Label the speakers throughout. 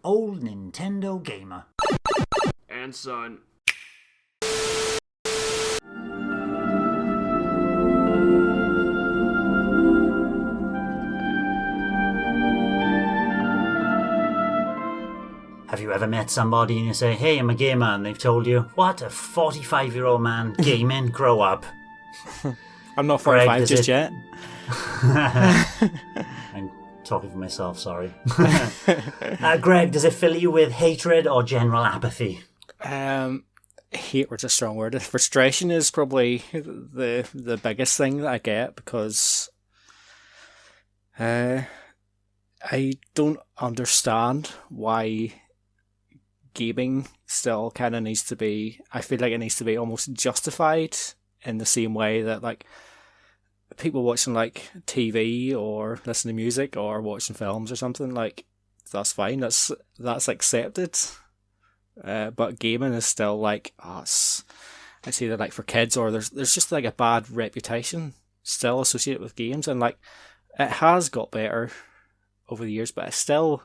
Speaker 1: old Nintendo gamer.
Speaker 2: And son.
Speaker 1: Have you ever met somebody and you say, hey, I'm a gamer, and they've told you, what, a 45-year-old man gaming? Grow up.
Speaker 3: I'm not 45
Speaker 1: Greg,
Speaker 3: just yet.
Speaker 1: I'm talking for myself, sorry. Greg, does it fill you with hatred or general apathy?
Speaker 3: Hatred's a strong word. Frustration is probably the biggest thing that I get, because I don't understand why gaming still kind of needs to be, I feel like it needs to be almost justified in the same way that like people watching like TV or listening to music or watching films or something, like that's fine, that's accepted, but gaming is still like, it's either like for kids or there's just like a bad reputation still associated with games, and like it has got better over the years, but it's still,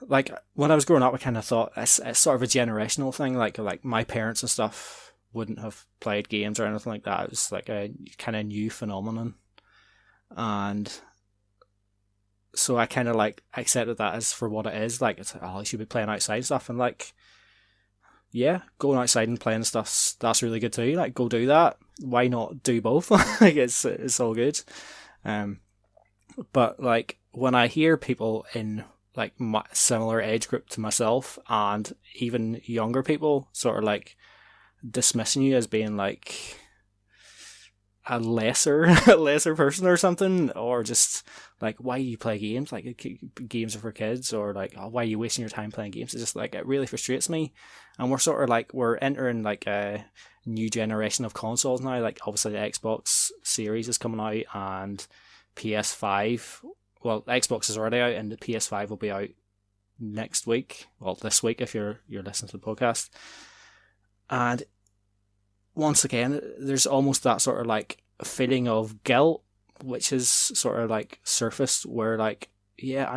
Speaker 3: like, when I was growing up, I kind of thought it's sort of a generational thing. Like my parents and stuff wouldn't have played games or anything like that. It was like a kind of new phenomenon, and so I kind of like accepted that as for what it is. Like, it's like, oh, you should be playing outside and stuff, and like, yeah, going outside and playing stuff, that's really good too. Like, go do that. Why not do both? Like, it's all good. But like when I hear people in like my similar age group to myself and even younger people sort of like dismissing you as being like a lesser person or something, or just like, why do you play games? Like, games are for kids, or like, oh, why are you wasting your time playing games? It's just like, it really frustrates me. And we're sort of like, we're entering like a new generation of consoles now. Like, obviously the Xbox Series is coming out, and PS5, well, Xbox is already out, and the PS5 will be out next week. Well, this week if you're listening to the podcast. And once again, there's almost that sort of like feeling of guilt, which is sort of like surfaced, where like, yeah,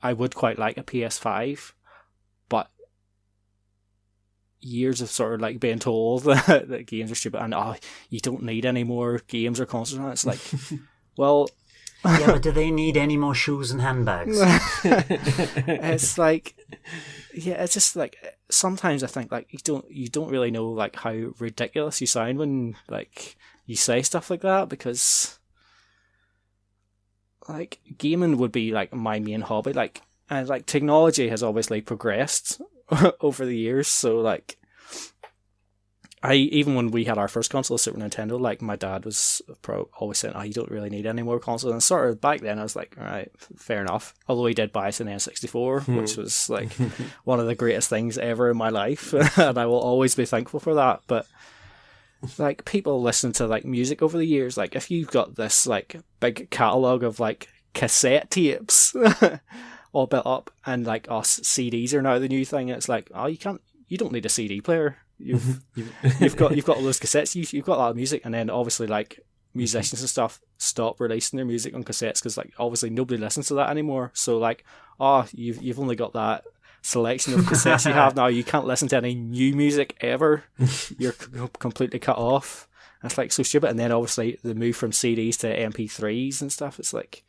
Speaker 3: I would quite like a PS5, but years of sort of like being told that games are stupid and you don't need any more games or consoles. And it's like, well,
Speaker 1: yeah, but do they need any more shoes and handbags?
Speaker 3: It's like, yeah, it's just like, sometimes I think like you don't really know like how ridiculous you sound when like you say stuff like that, because like gaming would be like my main hobby, like, and like technology has obviously progressed over the years, so like even when we had our first console, Super Nintendo, like my dad was always saying, you don't really need any more consoles. And sort of back then I was like, all right, fair enough. Although he did buy us an N64, which was like one of the greatest things ever in my life. And I will always be thankful for that. But like, people listen to like music over the years. Like, if you've got this like big catalogue of like cassette tapes all built up, and like CDs are now the new thing, it's like, you don't need a CD player. You've got all those cassettes. You've got a lot of music, and then obviously like musicians and stuff stop releasing their music on cassettes because like obviously nobody listens to that anymore. So like, you've only got that selection of cassettes you have now. You can't listen to any new music ever. You're completely cut off. And it's like so stupid. And then obviously the move from CDs to MP3s and stuff. It's like,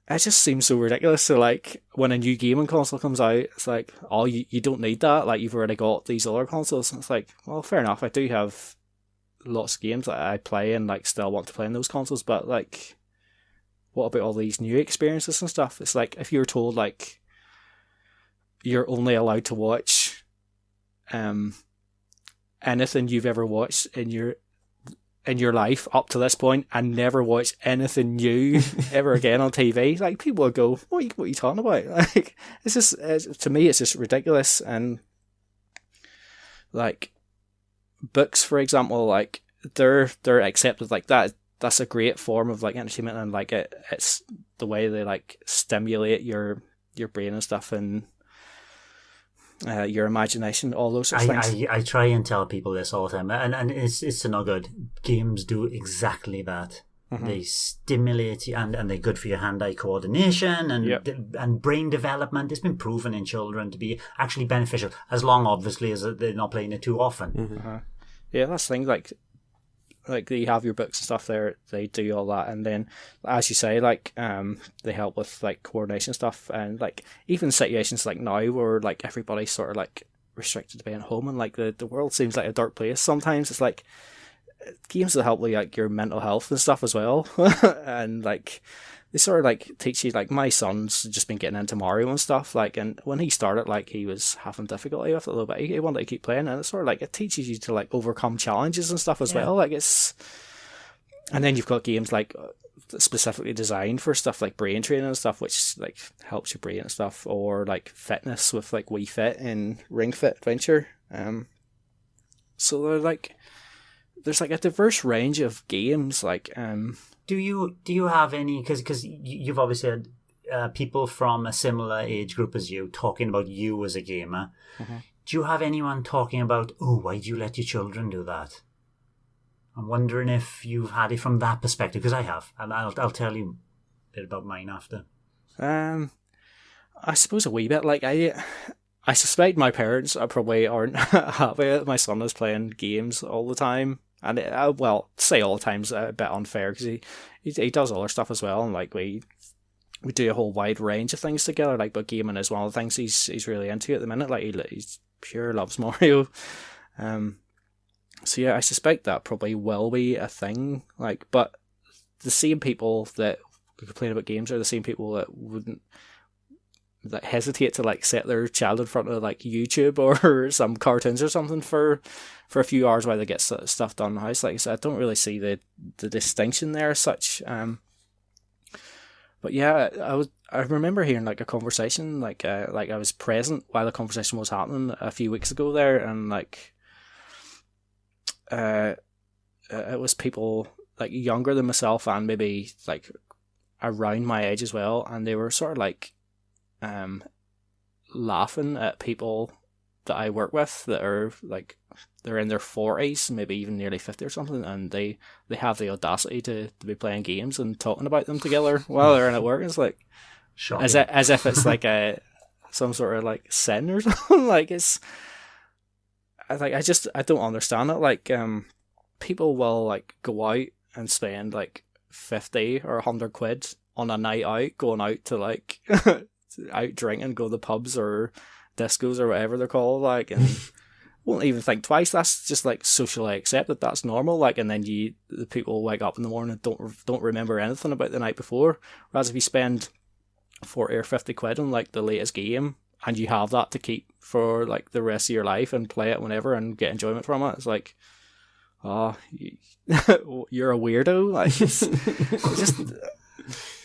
Speaker 3: it just seems so ridiculous. So like, when a new gaming console comes out, it's like, you don't need that. Like, you've already got these other consoles. And it's like, well, fair enough. I do have lots of games that I play and like still want to play on those consoles. But like, what about all these new experiences and stuff? It's like, if you're told like you're only allowed to watch anything you've ever watched in your life up to this point, and never watch anything new ever again on TV, like, people will go, what are you talking about? Like, it's just, to me, it's just ridiculous. And like, books, for example, like they're accepted like that. That's a great form of like entertainment, and like it's the way they like stimulate your brain and stuff, and your imagination, all those sorts of things.
Speaker 1: I try and tell people this all the time, and it's no good. Games do exactly that. They stimulate you, and they're good for your hand-eye coordination and brain development. It's been proven in children to be actually beneficial, as long, obviously, as they're not playing it too often.
Speaker 3: Yeah, that's the thing. Like you have your books and stuff there. They do all that, and then, as you say, like they help with like coordination stuff, and like even situations like now where like everybody's sort of like restricted to being home, and like the world seems like a dark place. Sometimes it's like games that help with like your mental health and stuff as well, and like they sort of like teach you. Like my son's just been getting into Mario and stuff, like, and when he started, like he was having difficulty with it a little bit. He wanted to keep playing, and it's sort of like it teaches you to like overcome challenges and stuff as well. Like it's, and then you've got games like specifically designed for stuff like brain training and stuff, which like helps your brain and stuff, or like fitness with like Wii Fit and Ring Fit Adventure. So they're like, there's like a diverse range of games. Like,
Speaker 1: do you have any? Because you've obviously had people from a similar age group as you talking about you as a gamer. Do you have anyone talking about, oh, why do you let your children do that? I'm wondering if you've had it from that perspective, because I have, and I'll tell you a bit about mine after.
Speaker 3: I suppose a wee bit. Like I suspect my parents probably aren't happy that my son is playing games all the time. And well, say all the time's a bit unfair, because he does other stuff as well, and like we do a whole wide range of things together. Like, but gaming is one of the things he's really into at the minute. Like he's pure loves Mario. So yeah, I suspect that probably will be a thing. Like, but the same people that complain about games are the same people that wouldn't, that hesitate to like set their child in front of like YouTube or some cartoons or something for a few hours while they get stuff done in the house. Like, so I don't really see the distinction there as such. But yeah, I remember hearing like a conversation, like I was present while the conversation was happening a few weeks ago there, and like it was people like younger than myself and maybe like around my age as well, and they were sort of like laughing at people that I work with that are like, they're in their 40s, maybe even nearly 50 or something, and they have the audacity to be playing games and talking about them together while they're in at work. It's like as if it's like some sort of like sin or something. Like I don't understand it. Like people will like go out and spend like 50 or 100 quid on a night out, going out to like out drinking, go to the pubs or discos or whatever they're called, like, and won't even think twice. That's just like socially accepted. That's normal. Like, and then the people wake up in the morning and don't remember anything about the night before. Whereas if you spend 40 or 50 quid on like the latest game, and you have that to keep for like the rest of your life and play it whenever and get enjoyment from it, it's like, you're a weirdo. Like, it's just.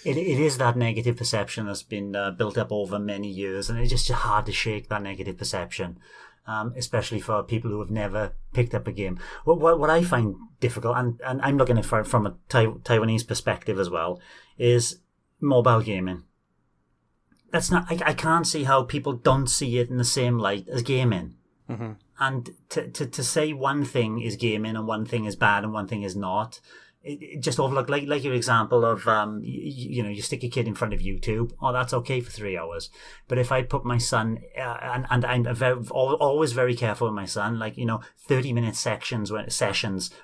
Speaker 1: It is that negative perception that's been built up over many years, and it's just hard to shake that negative perception, especially for people who have never picked up a game. What I find difficult, and I'm looking at it from a Taiwanese perspective as well, is mobile gaming. That's not. I can't see how people don't see it in the same light as gaming. Mm-hmm. And to say one thing is gaming and one thing is bad and one thing is not. It just overlook, like your example of you stick your kid in front of YouTube. Oh, that's okay for 3 hours. But if I put my son and I'm always very careful with my son, 30-minute sessions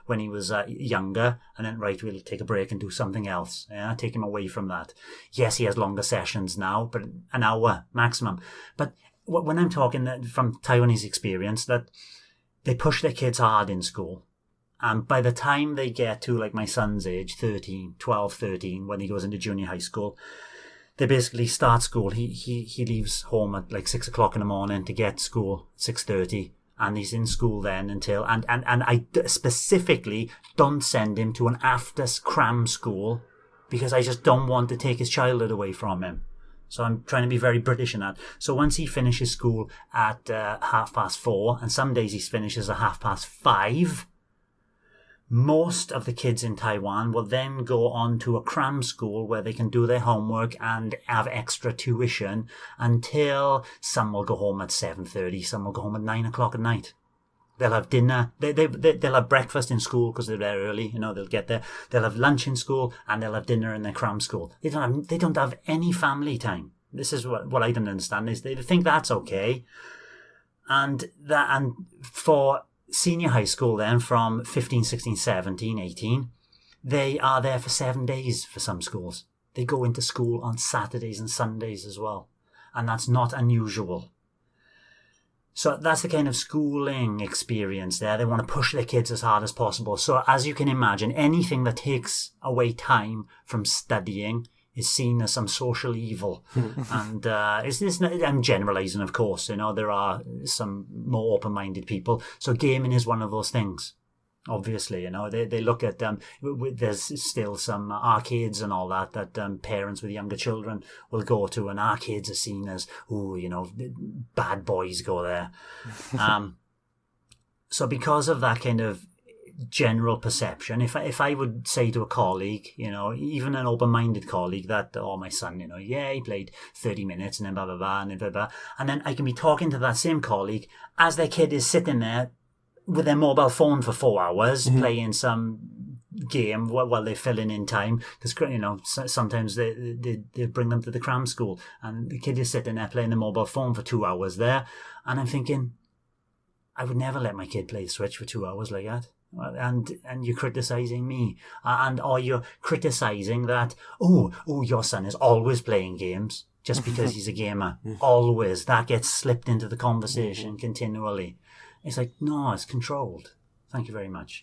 Speaker 1: when he was younger, and then we'll take a break and do something else. Yeah, take him away from that. Yes, he has longer sessions now, but an hour maximum. But when I'm talking from Taiwanese experience, that they push their kids hard in school. And by the time they get to like my son's age, 12, 13, when he goes into junior high school, they basically start school. He leaves home at like 6 o'clock in the morning to get to school 6:30, and he's in school then until and I specifically don't send him to an after cram school because I just don't want to take his childhood away from him. So I'm trying to be very British in that. So once he finishes school at 4:30, and some days he finishes at 5:30. Most of the kids in Taiwan will then go on to a cram school where they can do their homework and have extra tuition until some will go home at 7:30, some will go home at 9 o'clock at night. They'll have dinner. They'll have breakfast in school because they're there early. They'll get there. They'll have lunch in school and they'll have dinner in their cram school. They don't have any family time. This is what I don't understand is they think that's okay. And for senior high school then from 15, 16, 17, 18, they are there for 7 days for some schools. They go into school on Saturdays and Sundays as well. And that's not unusual. So that's the kind of schooling experience there. They want to push their kids as hard as possible. So as you can imagine, anything that takes away time from studying is seen as some social evil. And I'm generalizing, of course. There are some more open-minded people. So gaming is one of those things. Obviously, they look at there's still some arcades and all that parents with younger children will go to, and arcades are seen as, bad boys go there. So because of that kind of general perception, if I would say to a colleague, even an open-minded colleague that, my son, he played 30 minutes and then blah, blah, blah, and then blah, blah, and then I can be talking to that same colleague as their kid is sitting there with their mobile phone for 4 hours, playing some game while they're filling in time. Because, sometimes they bring them to the cram school and the kid is sitting there playing the mobile phone for 2 hours there. And I'm thinking, I would never let my kid play the Switch for 2 hours like that. And you're criticising me. Or you're criticising that, your son is always playing games just because he's a gamer. Always. That gets slipped into the conversation continually. It's like, no, it's controlled. Thank you very much.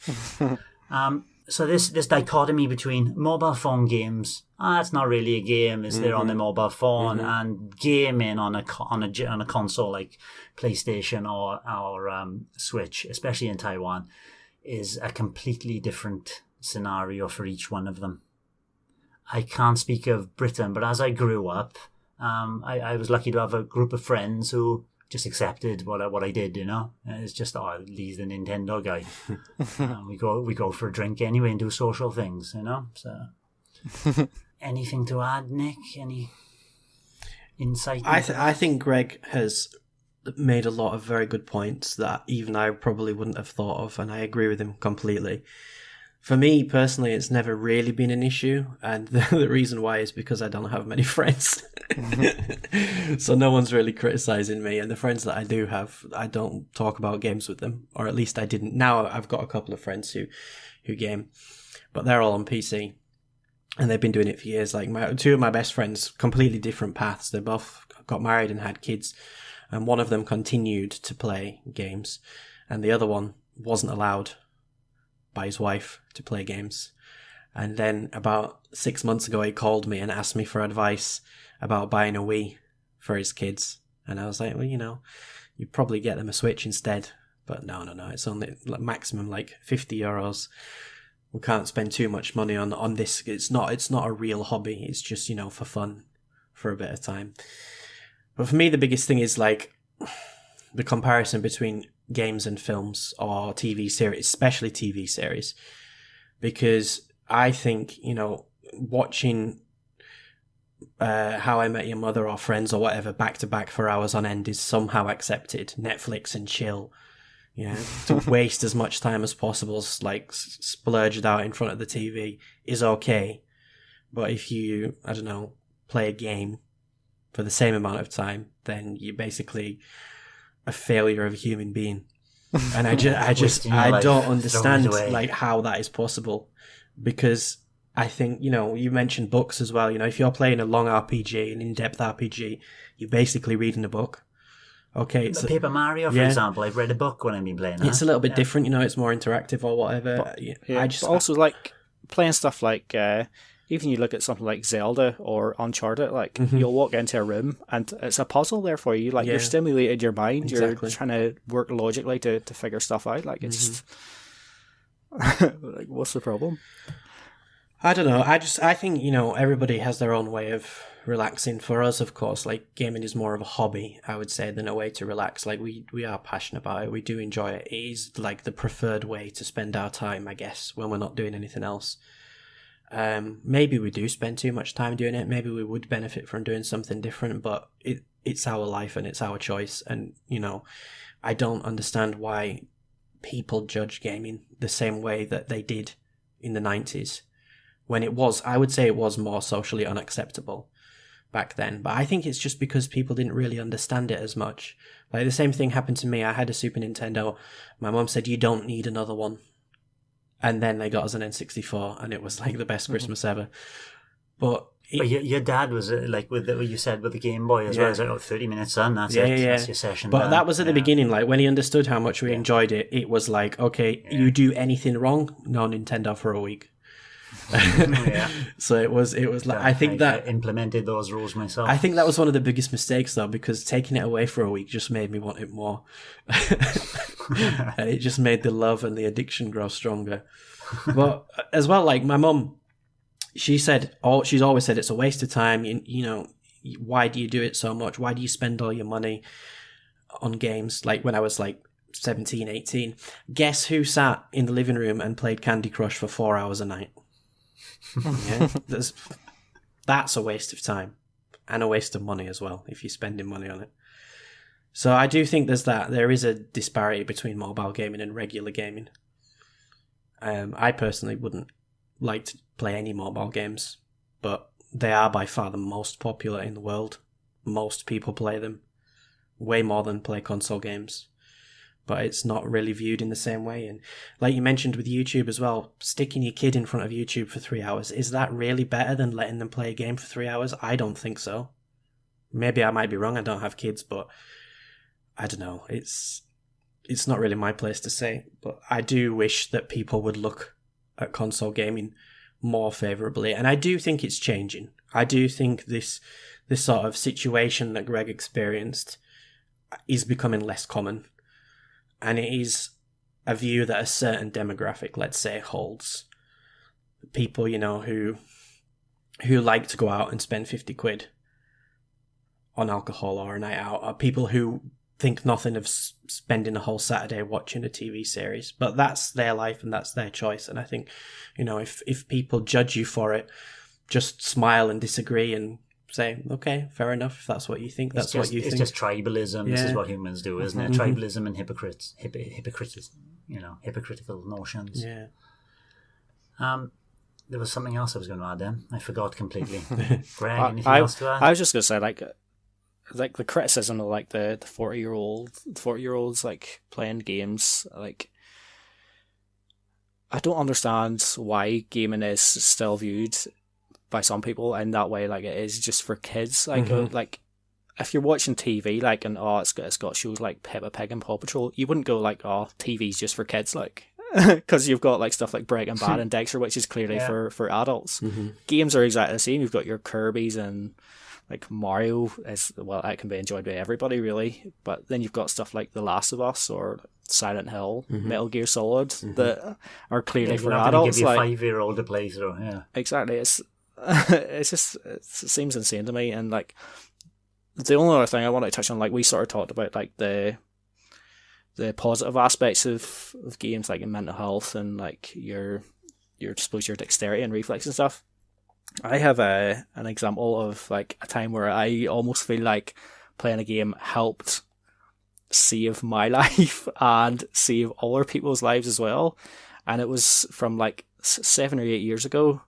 Speaker 1: So this dichotomy between mobile phone games, it's not really a game, is there on the mobile phone, and gaming on a console like PlayStation or Switch, especially in Taiwan, is a completely different scenario for each one of them. I can't speak of Britain, but as I grew up, I was lucky to have a group of friends who just accepted what I did, It's just, Lee's the Nintendo guy. We go for a drink anyway and do social things, So, anything to add, Nick? Any insight?
Speaker 4: I think Greg has made a lot of very good points that even I probably wouldn't have thought of, and I agree with him completely. For me, personally, it's never really been an issue, and the reason why is because I don't have many friends. So no one's really criticising me, and the friends that I do have, I don't talk about games with them, or at least I didn't. Now I've got a couple of friends who game, but they're all on PC, and they've been doing it for years. Like two of my best friends, completely different paths. They both got married and had kids, and one of them continued to play games, and the other one wasn't allowed by his wife to play games. And then about 6 months ago, he called me and asked me for advice about buying a Wii for his kids. And I was like, well, you probably get them a Switch instead. But no, it's only maximum like €50. We can't spend too much money on this. It's not a real hobby. It's just, for fun, for a bit of time. But for me, the biggest thing is like the comparison between games and films or TV series, especially TV series, because I think, watching How I Met Your Mother or Friends or whatever back to back for hours on end is somehow accepted. Netflix and chill, to waste as much time as possible, like splurged out in front of the TV is okay. But if you, play a game for the same amount of time, then you're basically a failure of a human being. And I don't understand like how that is possible, because I think, you mentioned books as well. If you're playing a long RPG, an in-depth RPG, you're basically reading a book. Okay,
Speaker 1: it's Paper Mario, for example. I've read a book when I've been playing that.
Speaker 4: It's a little bit different, it's more interactive or whatever.
Speaker 3: But also like playing stuff like even you look at something like Zelda or Uncharted, like you'll walk into a room and it's a puzzle there for you. Like you're stimulated your mind, you're trying to work logically to figure stuff out. Like it's like, what's the problem?
Speaker 4: I don't know. I think, everybody has their own way of relaxing. For us, of course, like gaming is more of a hobby, I would say, than a way to relax. Like we are passionate about it. We do enjoy it. It is like the preferred way to spend our time, I guess, when we're not doing anything else. Maybe we do spend too much time doing it. Maybe we would benefit from doing something different, but it's our life and it's our choice. And, I don't understand why people judge gaming the same way that they did in the 90s, when I would say it was more socially unacceptable back then. But I think it's just because people didn't really understand it as much. Like, the same thing happened to me. I had a Super Nintendo. My mum said, you don't need another one. And then they got us an N64, and it was like the best Christmas ever. But
Speaker 1: your dad was like with what you said with the Game Boy as well. It's like 30 minutes on. That's it. That's your session.
Speaker 4: But
Speaker 1: done.
Speaker 4: that was at the beginning. Like, when he understood how much we enjoyed it, it was like, okay, you do anything wrong, no Nintendo for a week. So it was like, I think that
Speaker 1: implemented those rules myself.
Speaker 4: I think that was one of the biggest mistakes, though, because taking it away for a week just made me want it more. And it just made the love and the addiction grow stronger. But as well, like, my mum, she's always said it's a waste of time. You know, why do you do it so much? Why do you spend all your money on games? Like, when I was like 17, 18, guess who sat in the living room and played Candy Crush for 4 hours a night? Yeah, that's a waste of time, and a waste of money as well if you're spending money on it. So I do think there is a disparity between mobile gaming and regular gaming. I personally wouldn't like to play any mobile games, but they are by far the most popular in the world. Most people play them, way more than play console games. But it's not really viewed in the same way. And like you mentioned with YouTube as well, sticking your kid in front of YouTube for 3 hours, is that really better than letting them play a game for 3 hours? I don't think so. Maybe I might be wrong, I don't have kids, but I don't know. It's not really my place to say. But I do wish that people would look at console gaming more favourably. And I do think it's changing. I do think this sort of situation that Greg experienced is becoming less common. And it is a view that a certain demographic, let's say, holds. People, you know, who like to go out and spend 50 quid on alcohol or a night out, or people who think nothing of spending a whole Saturday watching a TV series. But that's their life and that's their choice. And I think, you know, if people judge you for it, just smile and disagree and say, okay, fair enough. If that's what you think, that's what you think.
Speaker 1: It's just tribalism.
Speaker 4: Yeah.
Speaker 1: This is what humans do, isn't it? Tribalism and hypocritical notions.
Speaker 4: Yeah.
Speaker 1: There was something else I was going to add then. I forgot completely. Greg, anything else to add?
Speaker 3: I was just going to say, like the criticism of like the 40-year-olds like playing games, like, I don't understand why gaming is still viewed by some people in that way, like it is just for kids. Like, like if you're watching TV, like, and it's got shows like Peppa Pig and Paw Patrol, you wouldn't go like, TV's just for kids, like, because you've got like stuff like Breaking Bad and Dexter, which is clearly for adults. Games are exactly the same. You've got your Kirby's and like Mario that can be enjoyed by everybody really, but then you've got stuff like The Last of Us or Silent Hill, Metal Gear Solid that are clearly for adults.
Speaker 1: Give you
Speaker 3: like,
Speaker 1: 5-year-old to play through. Yeah,
Speaker 3: exactly. It seems insane to me. And like, the only other thing I want to touch on, like we sort of talked about, like the positive aspects of games, like in mental health and like your dexterity and reflex and stuff. I have an example of like a time where I almost feel like playing a game helped save my life and save other people's lives as well. And it was from like 7 or 8 years ago.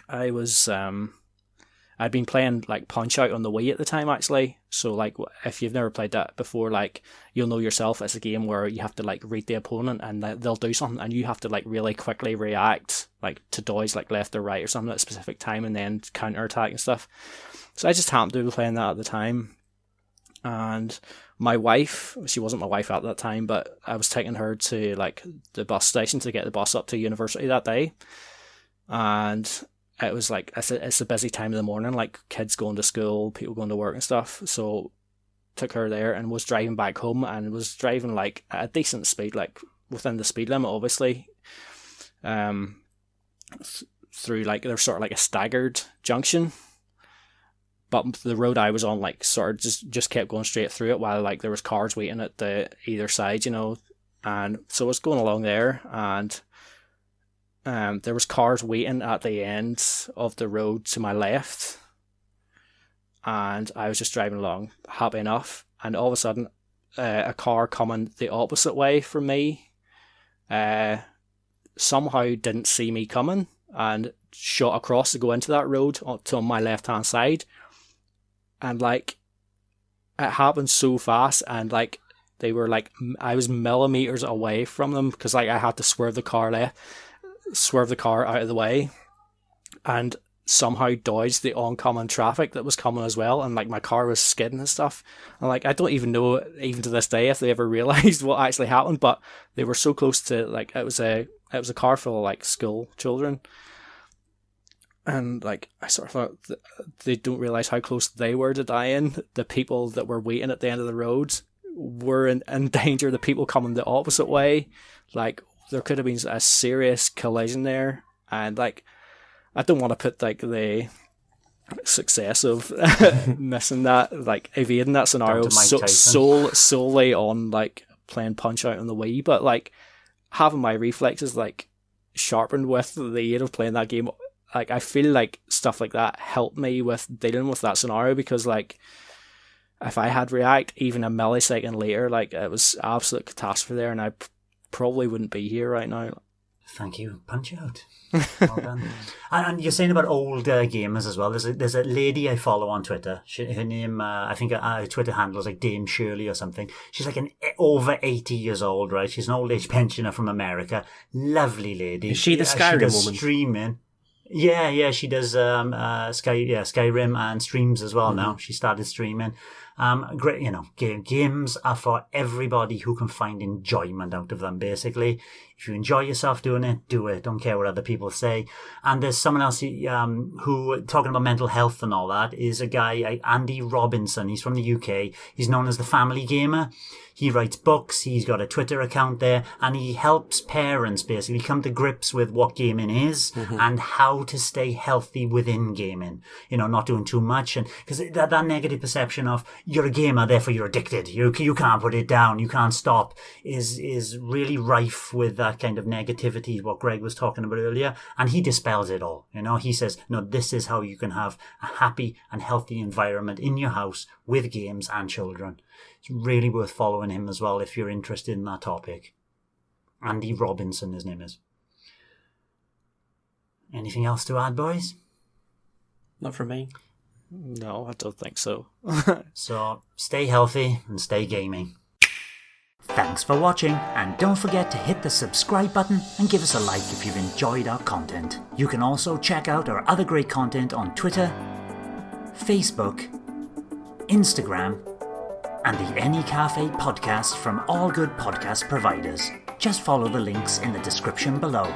Speaker 3: I was I'd been playing like Punch Out on the Wii at the time, actually. So like, if you've never played that before, like, you'll know yourself, it's a game where you have to like read the opponent and they'll do something and you have to like really quickly react, like to dodge like left or right or something at a specific time and then counter attack and stuff. So I just happened to be playing that at the time. And my wife, she wasn't my wife at that time, but I was taking her to like the bus station to get the bus up to university that day. And it was like, it's a busy time of the morning, like kids going to school, people going to work and stuff. So took her there and was driving back home and was driving like at a decent speed, like within the speed limit, obviously. Through like, there's sort of like a staggered junction. But the road I was on, like, sort of just kept going straight through it while, like, there was cars waiting at either side, you know. And so I was going along there, and there was cars waiting at the end of the road to my left. And I was just driving along, happy enough. And all of a sudden, a car coming the opposite way from me somehow didn't see me coming and shot across to go into that road to my left hand side, and like it happened so fast, and like they were like, I was millimeters away from them because like I had to swerve the car out of the way, and somehow dodged the oncoming traffic that was coming as well, and like my car was skidding and stuff, and like I don't even know even to this day if they ever realized what actually happened, but they were so close to, like, it was a car full of like school children, and like I sort of thought they don't realize how close they were to dying. The people that were waiting at the end of the road were in danger. The people coming the opposite way, like there could have been a serious collision there, and like I don't want to put like the success of missing that, like evading that scenario solely on like playing Punch Out on the Wii, but like having my reflexes like sharpened with the aid of playing that game, like I feel like stuff like that helped me with dealing with that scenario, because like if I had react even a millisecond later, like it was absolute catastrophe there, and I probably wouldn't be here right now.
Speaker 1: Thank you, Punch Out. Well done. And you're saying about old gamers as well. There's a lady I follow on Twitter. Her name, I think her Twitter handle is like Dame Shirley or something. She's like over 80 years old, right? She's an old age pensioner from America. Lovely lady.
Speaker 4: Is she the Skyrim woman?
Speaker 1: Streaming. Yeah, she does Skyrim and streams as well now. She started streaming. Great, games are for everybody who can find enjoyment out of them, basically. If you enjoy yourself doing it, do it. Don't care what other people say. And there's someone else who, talking about mental health and all that, is a guy, Andy Robinson. He's from the UK. He's known as the Family Gamer. He writes books, he's got a Twitter account there, and he helps parents basically come to grips with what gaming is and how to stay healthy within gaming. Not doing too much. And because that negative perception of you're a gamer, therefore you're addicted, you can't put it down, you can't stop, is really rife with that kind of negativity, what Greg was talking about earlier. And he dispels it all. He says, no, this is how you can have a happy and healthy environment in your house with games and children. It's really worth following him as well if you're interested in that topic. Andy Robinson, his name is. Anything else to add, boys?
Speaker 4: Not from me.
Speaker 3: No, I don't think so.
Speaker 1: So, stay healthy and stay gaming. Thanks for watching, and don't forget to hit the subscribe button and give us a like if you've enjoyed our content. You can also check out our other great content on Twitter, Facebook, Instagram, and the N-E Café podcast from all good podcast providers. Just follow the links in the description below.